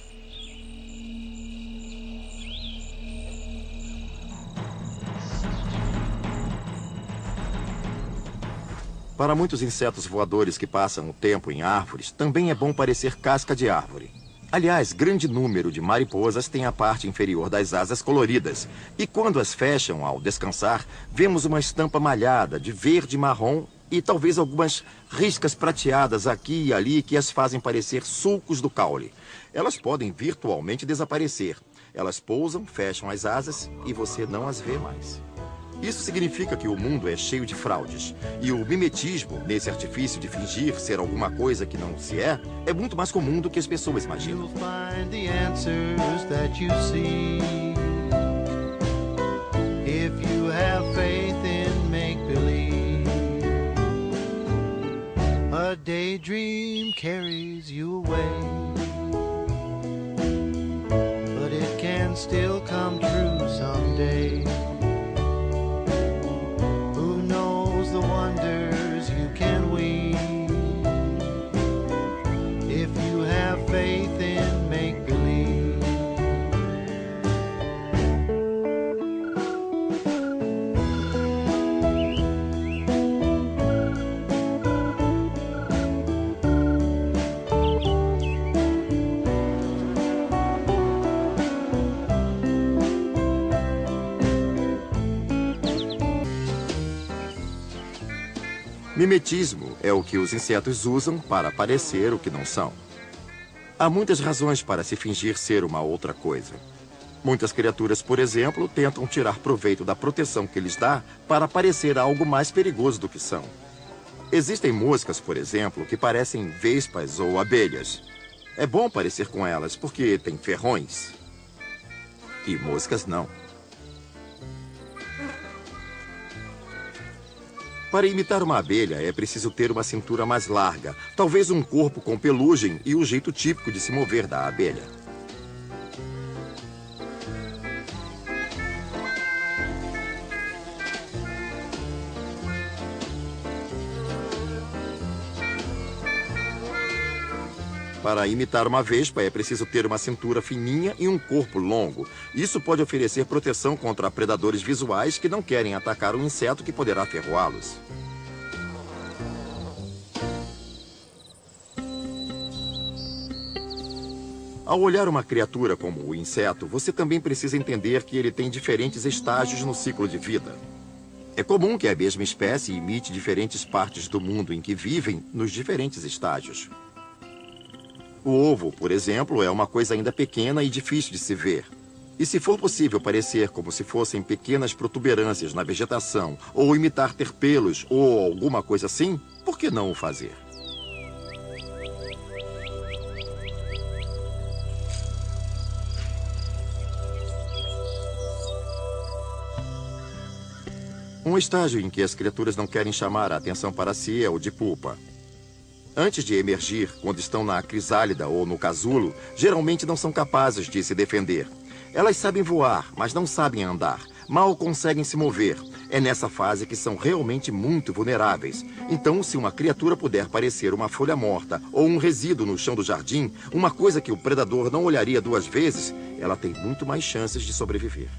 Para muitos insetos voadores que passam o tempo em árvores, também é bom parecer casca de árvore. Aliás, grande número de mariposas tem a parte inferior das asas coloridas. E quando as fecham ao descansar, vemos uma estampa malhada de verde e marrom e talvez algumas riscas prateadas aqui e ali que as fazem parecer sulcos do caule. Elas podem virtualmente desaparecer. Elas pousam, fecham as asas e você não as vê mais. Isso significa que o mundo é cheio de fraudes. E o mimetismo, nesse artifício de fingir ser alguma coisa que não se é muito mais comum do que as pessoas imaginam. You'll find the answers that you see if you have faith in make-believe. A daydream carries you away, but it can still come true someday. The wonders you can weave if you have faith in make-believe. Mimetismo é o que os insetos usam para parecer o que não são. Há muitas razões para se fingir ser uma outra coisa. Muitas criaturas, por exemplo, tentam tirar proveito da proteção que lhes dá para parecer algo mais perigoso do que são. Existem moscas, por exemplo, que parecem vespas ou abelhas. É bom parecer com elas porque têm ferrões. E moscas não. Para imitar uma abelha, é preciso ter uma cintura mais larga, talvez um corpo com pelugem e o jeito típico de se mover da abelha. Para imitar uma vespa, é preciso ter uma cintura fininha e um corpo longo. Isso pode oferecer proteção contra predadores visuais que não querem atacar um inseto que poderá ferroá-los. Ao olhar uma criatura como o inseto, você também precisa entender que ele tem diferentes estágios no ciclo de vida. É comum que a mesma espécie imite diferentes partes do mundo em que vivem nos diferentes estágios. O ovo, por exemplo, é uma coisa ainda pequena e difícil de se ver. E se for possível parecer como se fossem pequenas protuberâncias na vegetação, ou imitar ter pelos, ou alguma coisa assim, por que não o fazer? Um estágio em que as criaturas não querem chamar a atenção para si é o de pupa. Antes de emergir, quando estão na crisálida ou no casulo, geralmente não são capazes de se defender. Elas sabem voar, mas não sabem andar. Mal conseguem se mover. É nessa fase que são realmente muito vulneráveis. Então, se uma criatura puder parecer uma folha morta ou um resíduo no chão do jardim, uma coisa que o predador não olharia duas vezes, ela tem muito mais chances de sobreviver.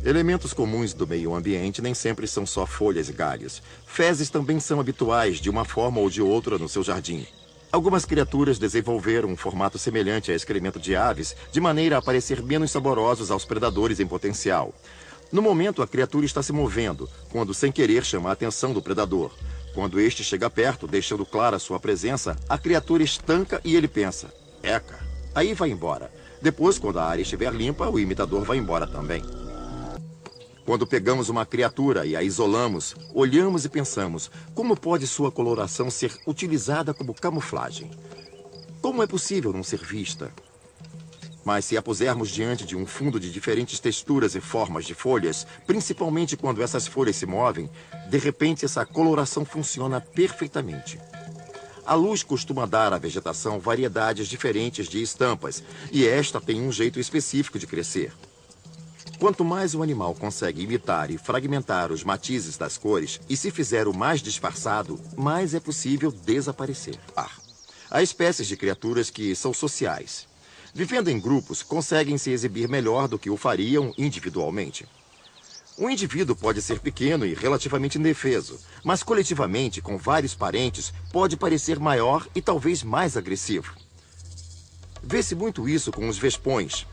Elementos comuns do meio ambiente nem sempre são só folhas e galhos. Fezes também são habituais de uma forma ou de outra no seu jardim. Algumas criaturas desenvolveram um formato semelhante a excremento de aves, de maneira a parecer menos saborosos aos predadores em potencial. No momento, a criatura está se movendo, quando sem querer chama a atenção do predador. Quando este chega perto, deixando clara sua presença, a criatura estanca e ele pensa: eca, aí vai embora. Depois, quando a área estiver limpa, o imitador vai embora também. Quando pegamos uma criatura e a isolamos, olhamos e pensamos: como pode sua coloração ser utilizada como camuflagem? Como é possível não ser vista? Mas se a pusermos diante de um fundo de diferentes texturas e formas de folhas, principalmente quando essas folhas se movem, de repente essa coloração funciona perfeitamente. A luz costuma dar à vegetação variedades diferentes de estampas, e esta tem um jeito específico de crescer. Quanto mais o animal consegue imitar e fragmentar os matizes das cores e se fizer o mais disfarçado, mais é possível desaparecer. Há espécies de criaturas que são sociais. Vivendo em grupos, conseguem se exibir melhor do que o fariam individualmente. Um indivíduo pode ser pequeno e relativamente indefeso, mas coletivamente, com vários parentes, pode parecer maior e talvez mais agressivo. Vê-se muito isso com os vespões.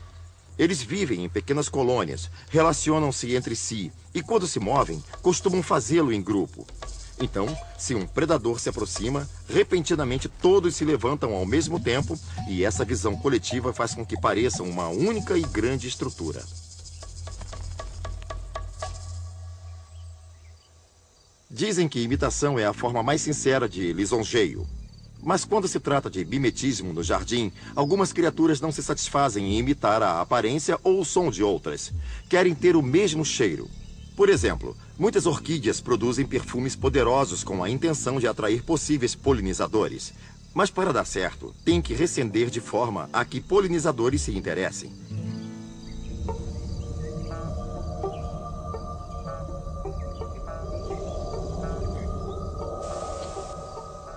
Eles vivem em pequenas colônias, relacionam-se entre si e, quando se movem, costumam fazê-lo em grupo. Então, se um predador se aproxima, repentinamente todos se levantam ao mesmo tempo e essa visão coletiva faz com que pareçam uma única e grande estrutura. Dizem que imitação é a forma mais sincera de lisonjeio. Mas quando se trata de mimetismo no jardim, algumas criaturas não se satisfazem em imitar a aparência ou o som de outras. Querem ter o mesmo cheiro. Por exemplo, muitas orquídeas produzem perfumes poderosos com a intenção de atrair possíveis polinizadores. Mas para dar certo, tem que recender de forma a que polinizadores se interessem.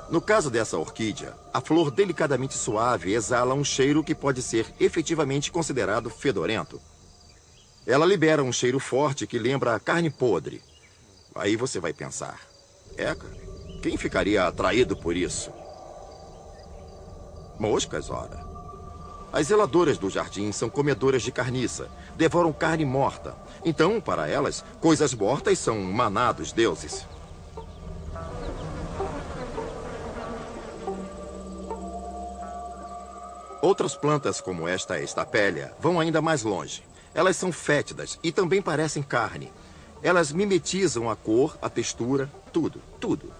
No caso dessa orquídea, a flor delicadamente suave exala um cheiro que pode ser efetivamente considerado fedorento. Ela libera um cheiro forte que lembra a carne podre. Aí você vai pensar: eca, quem ficaria atraído por isso? Moscas, ora. As zeladoras do jardim são comedoras de carniça, devoram carne morta. Então, para elas, coisas mortas são maná dos deuses. Outras plantas, como esta estapélia, vão ainda mais longe. Elas são fétidas e também parecem carne. Elas mimetizam a cor, a textura, tudo, tudo.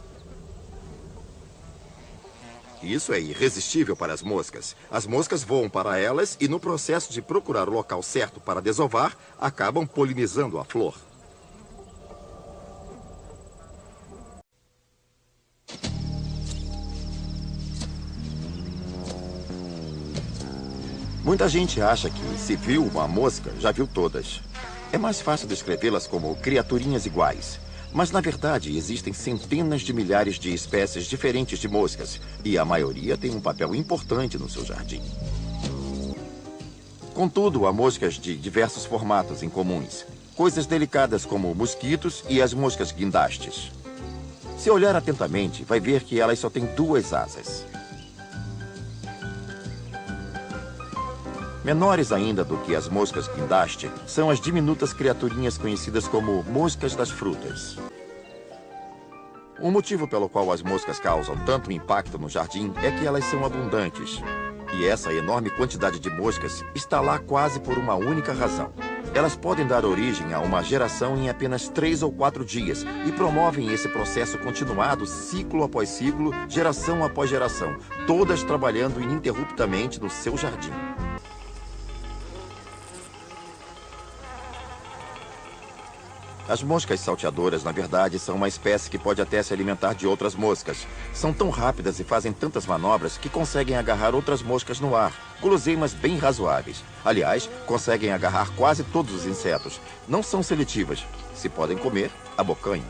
Isso é irresistível para as moscas. As moscas voam para elas e, no processo de procurar o local certo para desovar, acabam polinizando a flor. Muita gente acha que, se viu uma mosca, já viu todas. É mais fácil descrevê-las como criaturinhas iguais. Mas, na verdade, existem centenas de milhares de espécies diferentes de moscas, e a maioria tem um papel importante no seu jardim. Contudo, há moscas de diversos formatos incomuns. Coisas delicadas como mosquitos e as moscas guindastes. Se olhar atentamente, vai ver que elas só têm 2 asas. Menores ainda do que as moscas guindaste são as diminutas criaturinhas conhecidas como moscas das frutas. O motivo pelo qual as moscas causam tanto impacto no jardim é que elas são abundantes. E essa enorme quantidade de moscas está lá quase por uma única razão. Elas podem dar origem a uma geração em apenas 3 ou 4 dias e promovem esse processo continuado, ciclo após ciclo, geração após geração, todas trabalhando ininterruptamente no seu jardim. As moscas salteadoras, na verdade, são uma espécie que pode até se alimentar de outras moscas. São tão rápidas e fazem tantas manobras que conseguem agarrar outras moscas no ar. Guloseimas bem razoáveis. Aliás, conseguem agarrar quase todos os insetos. Não são seletivas. Se podem comer, abocanham.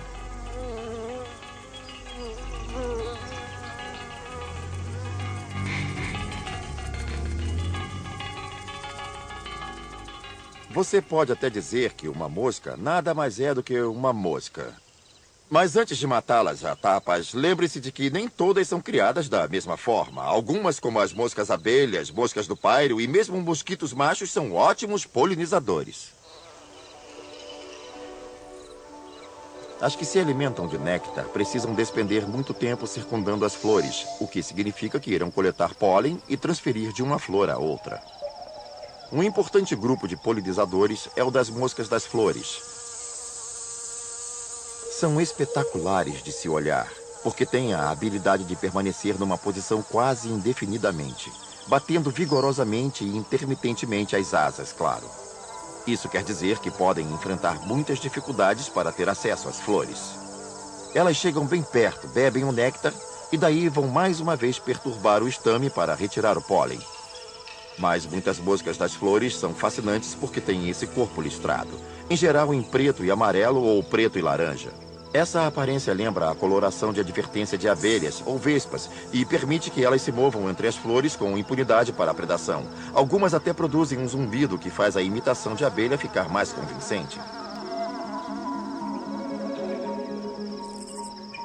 Você pode até dizer que uma mosca nada mais é do que uma mosca. Mas antes de matá-las a tapas, lembre-se de que nem todas são criadas da mesma forma. Algumas, como as moscas abelhas, moscas do pairo e mesmo mosquitos machos, são ótimos polinizadores. As que se alimentam de néctar precisam despender muito tempo circundando as flores, o que significa que irão coletar pólen e transferir de uma flor a outra. Um importante grupo de polinizadores é o das moscas das flores. São espetaculares de se olhar, porque têm a habilidade de permanecer numa posição quase indefinidamente, batendo vigorosamente e intermitentemente as asas, claro. Isso quer dizer que podem enfrentar muitas dificuldades para ter acesso às flores. Elas chegam bem perto, bebem o néctar e daí vão mais uma vez perturbar o estame para retirar o pólen. Mas muitas moscas das flores são fascinantes porque têm esse corpo listrado, em geral em preto e amarelo ou preto e laranja. Essa aparência lembra a coloração de advertência de abelhas ou vespas e permite que elas se movam entre as flores com impunidade para a predação. Algumas até produzem um zumbido que faz a imitação de abelha ficar mais convincente.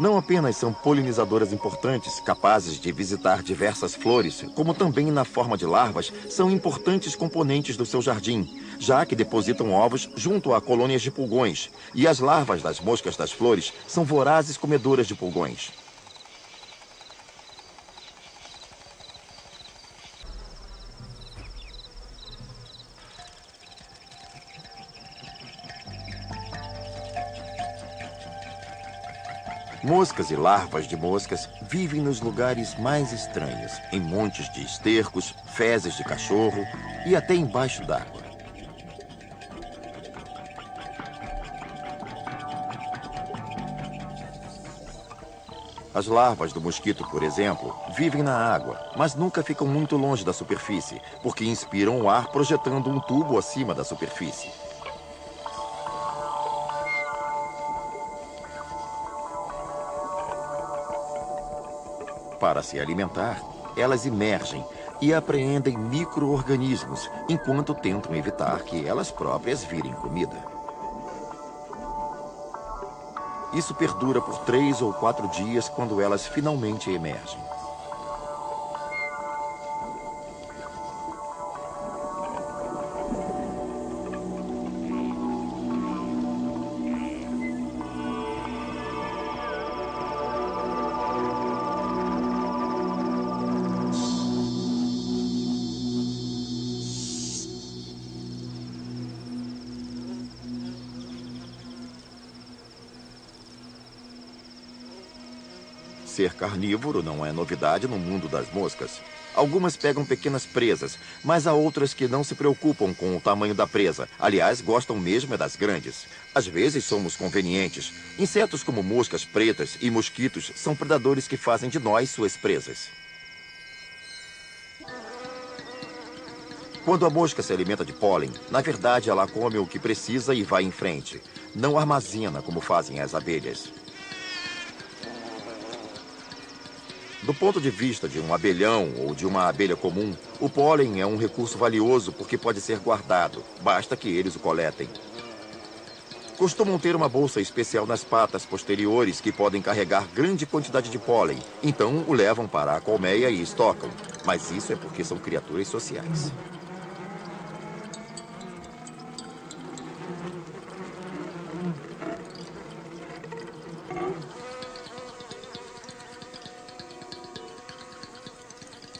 Não apenas são polinizadoras importantes, capazes de visitar diversas flores, como também na forma de larvas, são importantes componentes do seu jardim, já que depositam ovos junto a colônias de pulgões, e as larvas das moscas das flores são vorazes comedoras de pulgões. Moscas e larvas de moscas vivem nos lugares mais estranhos, em montes de estercos, fezes de cachorro e até embaixo d'água. As larvas do mosquito, por exemplo, vivem na água, mas nunca ficam muito longe da superfície, porque inspiram o ar projetando um tubo acima da superfície. Para se alimentar, elas emergem e apreendem micro-organismos, enquanto tentam evitar que elas próprias virem comida. Isso perdura por 3 ou 4 dias quando elas finalmente emergem. Ser carnívoro não é novidade no mundo das moscas. Algumas pegam pequenas presas, mas há outras que não se preocupam com o tamanho da presa. Aliás, gostam mesmo é das grandes. Às vezes somos convenientes. Insetos como moscas pretas e mosquitos são predadores que fazem de nós suas presas. Quando a mosca se alimenta de pólen, na verdade ela come o que precisa e vai em frente. Não armazena como fazem as abelhas. Do ponto de vista de um abelhão ou de uma abelha comum, o pólen é um recurso valioso porque pode ser guardado, basta que eles o coletem. Costumam ter uma bolsa especial nas patas posteriores que podem carregar grande quantidade de pólen, então o levam para a colmeia e estocam. Mas isso é porque são criaturas sociais.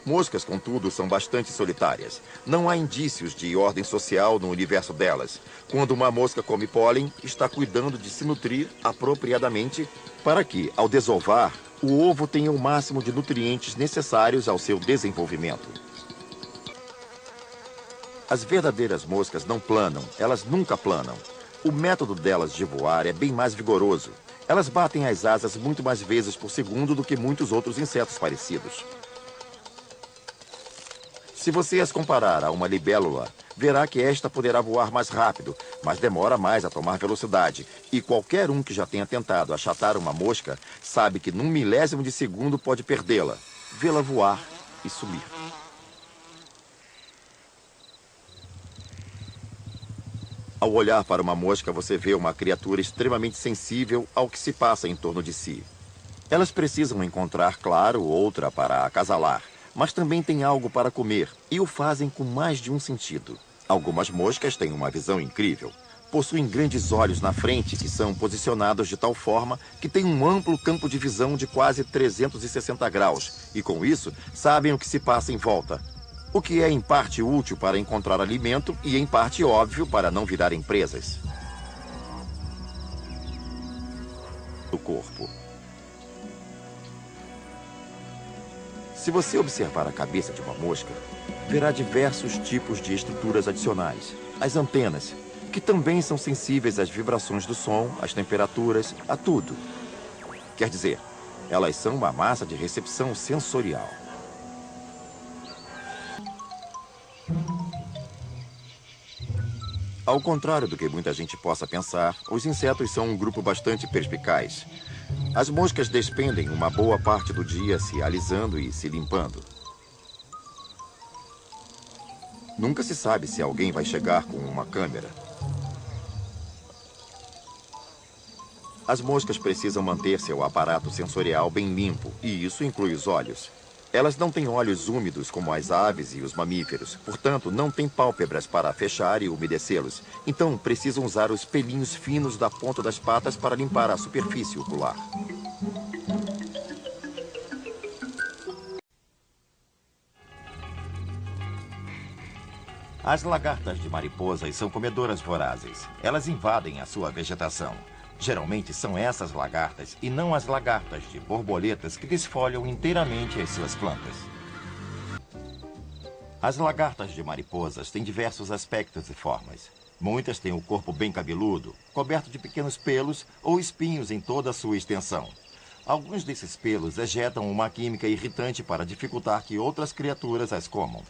Moscas, contudo, são bastante solitárias. Não há indícios de ordem social no universo delas. Quando uma mosca come pólen, está cuidando de se nutrir apropriadamente para que, ao desovar, o ovo tenha o máximo de nutrientes necessários ao seu desenvolvimento. As verdadeiras moscas não planam, elas nunca planam. O método delas de voar é bem mais vigoroso. Elas batem as asas muito mais vezes por segundo do que muitos outros insetos parecidos. Se você as comparar a uma libélula, verá que esta poderá voar mais rápido, mas demora mais a tomar velocidade. E qualquer um que já tenha tentado achatar uma mosca sabe que num milésimo de segundo pode perdê-la, vê-la voar e sumir. Ao olhar para uma mosca, você vê uma criatura extremamente sensível ao que se passa em torno de si. Elas precisam encontrar, claro, outra para acasalar. Mas também têm algo para comer, e o fazem com mais de um sentido. Algumas moscas têm uma visão incrível. Possuem grandes olhos na frente que são posicionados de tal forma que têm um amplo campo de visão de quase 360 graus, e com isso sabem o que se passa em volta. O que é em parte útil para encontrar alimento e em parte óbvio para não virarem presas. O corpo. Se você observar a cabeça de uma mosca, verá diversos tipos de estruturas adicionais. As antenas, que também são sensíveis às vibrações do som, às temperaturas, a tudo. Quer dizer, elas são uma massa de recepção sensorial. Ao contrário do que muita gente possa pensar, os insetos são um grupo bastante perspicaz. As moscas despendem uma boa parte do dia se alisando e se limpando. Nunca se sabe se alguém vai chegar com uma câmera. As moscas precisam manter seu aparato sensorial bem limpo, e isso inclui os olhos. Elas não têm olhos úmidos como as aves e os mamíferos, portanto, não têm pálpebras para fechar e umedecê-los. Então, precisam usar os pelinhos finos da ponta das patas para limpar a superfície ocular. As lagartas de mariposas são comedoras vorazes. Elas invadem a sua vegetação. Geralmente são essas lagartas e não as lagartas de borboletas que desfolham inteiramente as suas plantas. As lagartas de mariposas têm diversos aspectos e formas. Muitas têm o corpo bem cabeludo, coberto de pequenos pelos ou espinhos em toda a sua extensão. Alguns desses pelos ejetam uma química irritante para dificultar que outras criaturas as comam.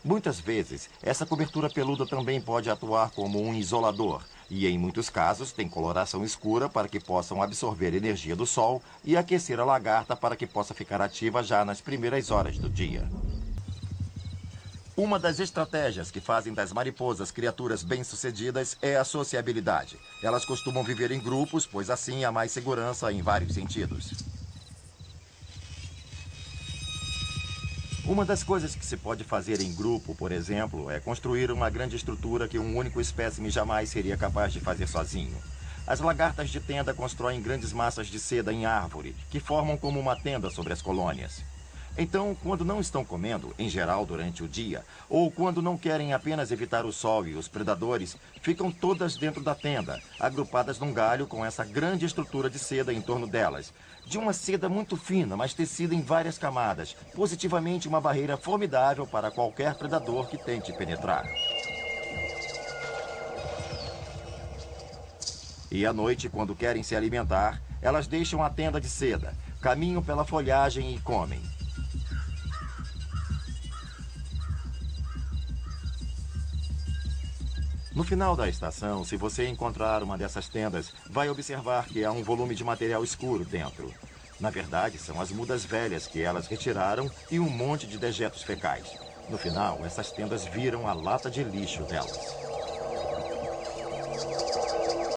Muitas vezes, essa cobertura peluda também pode atuar como um isolador, e em muitos casos tem coloração escura para que possam absorver energia do sol e aquecer a lagarta para que possa ficar ativa já nas primeiras horas do dia. Uma das estratégias que fazem das mariposas criaturas bem-sucedidas é a sociabilidade. Elas costumam viver em grupos, pois assim há mais segurança em vários sentidos. Uma das coisas que se pode fazer em grupo, por exemplo, é construir uma grande estrutura que um único espécime jamais seria capaz de fazer sozinho. As lagartas de tenda constroem grandes massas de seda em árvore, que formam como uma tenda sobre as colônias. Então, quando não estão comendo, em geral durante o dia, ou quando não querem apenas evitar o sol e os predadores, ficam todas dentro da tenda, agrupadas num galho com essa grande estrutura de seda em torno delas. De uma seda muito fina, mas tecida em várias camadas, positivamente uma barreira formidável para qualquer predador que tente penetrar. E à noite, quando querem se alimentar, elas deixam a tenda de seda, caminham pela folhagem e comem. No final da estação, se você encontrar uma dessas tendas, vai observar que há um volume de material escuro dentro. Na verdade, são as mudas velhas que elas retiraram e um monte de dejetos fecais. No final, essas tendas viram a lata de lixo delas.